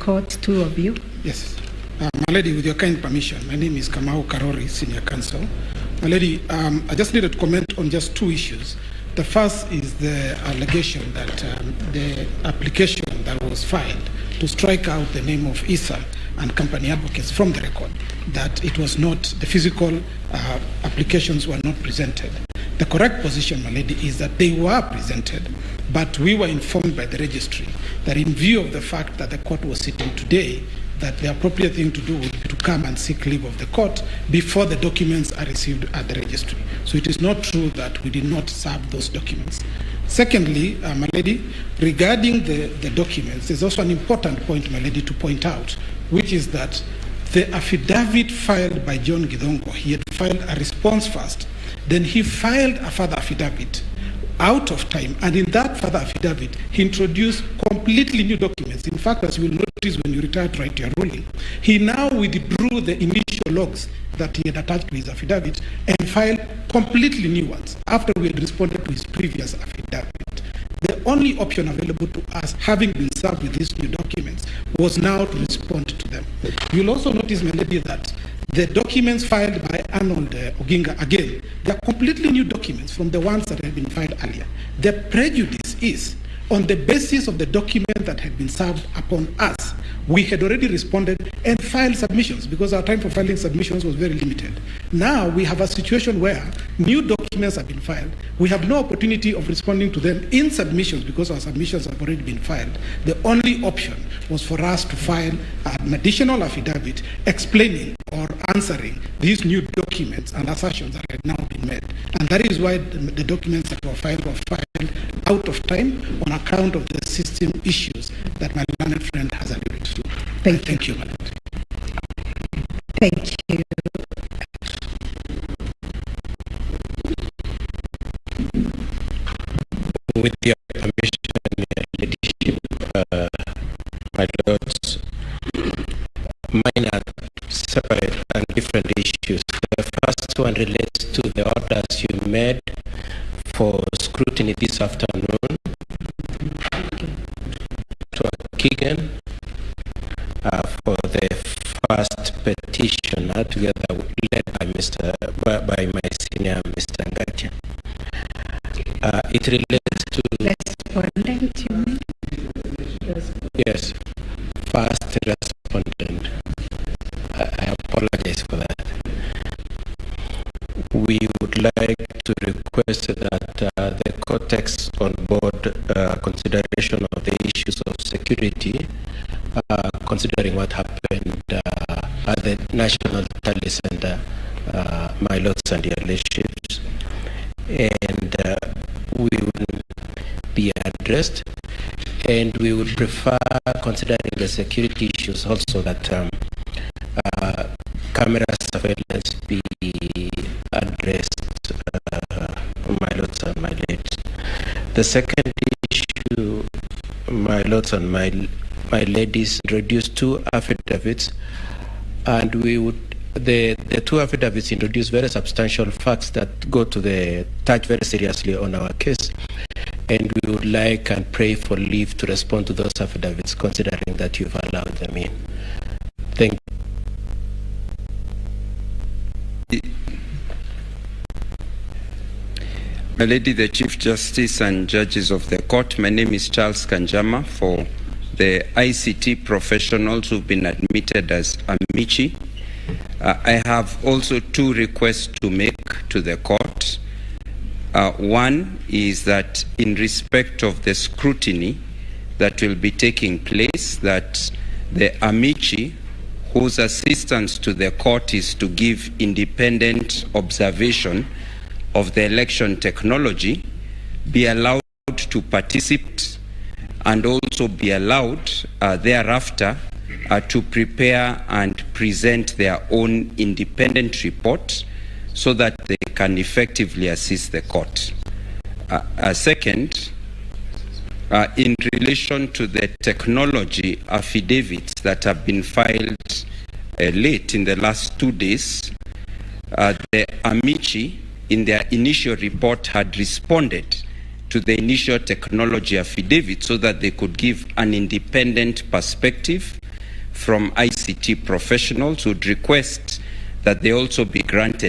court, two of you. Yes. My lady, with your kind permission, my name is Kamau Karori, Senior Counsel. My lady, I just needed to comment on just two issues. The first is the allegation that the application that was filed to strike out the name of Issa and company advocates from the record, that it was not, the physical applications were not presented. The correct position, my lady, is that they were presented, but we were informed by the registry that in view of the fact that the court was sitting today, that the appropriate thing to do would be to come and seek leave of the court before the documents are received at the registry. So it is not true that we did not serve those documents. Secondly, my lady, regarding the documents, there's also an important point, my lady, to point out, which is that the affidavit filed by John Githongo, he had filed a response first, then he filed a further affidavit out of time, and in that further affidavit, he introduced completely new documents. In fact, as you will notice when you retire to write your ruling, he now withdrew the initial logs that he had attached to his affidavit and filed completely new ones after we had responded to his previous affidavit. The only option available to us, having been served with these new documents, was now to respond to them. You'll also notice, my lady, that the documents filed by Arnold Oginga, again, they're completely new documents from the ones that had been filed earlier. The prejudice is, on the basis of the document that had been served upon us, we had already responded and filed submissions because our time for filing submissions was very limited. Now we have a situation where new documents have been filed. We have no opportunity of responding to them in submissions because our submissions have already been filed. The only option was for us to file an additional affidavit explaining or answering these new documents and assertions that had now been made. And that is why the documents that were filed out of time on account of the system issues that my learned friend has alluded to. Thank you, madam. Thank you. With your permission, your leadership, my lords, mine are separate and different issues. The first one relates to the orders you made for scrutiny this afternoon to Keegan for the first petitioner, together led by my senior Mr. Ngatia. It relates to respondent, you mean? Yes, first respondent. I apologize for that. We would like to request that the court takes on board consideration of the issues of security, considering what happened at the National Tally Center, my lords and your lordships, and we will be addressed, and we would prefer, considering the security issues also, that camera surveillance be addressed, my lords and my ladies. The second issue, my lords and my ladies, introduce two affidavits, and we would, the two affidavits introduce very substantial facts that go to the touch very seriously on our case, and we would like and pray for leave to respond to those affidavits, considering that you've allowed them in. Thank you. My Lady, the Chief Justice and judges of the court, my name is Charles Kanjama for the ICT professionals who've been admitted as amici. I have also two requests to make to the court. One is that in respect of the scrutiny that will be taking place, that the amici whose assistance to the court is to give independent observation of the election technology be allowed to participate and also be allowed thereafter to prepare and present their own independent report so that they can effectively assist the court. Second, in relation to the technology affidavits that have been filed late in the last 2 days, the amici in their initial report had responded to the initial technology affidavit so that they could give an independent perspective from ICT professionals would request that they also be granted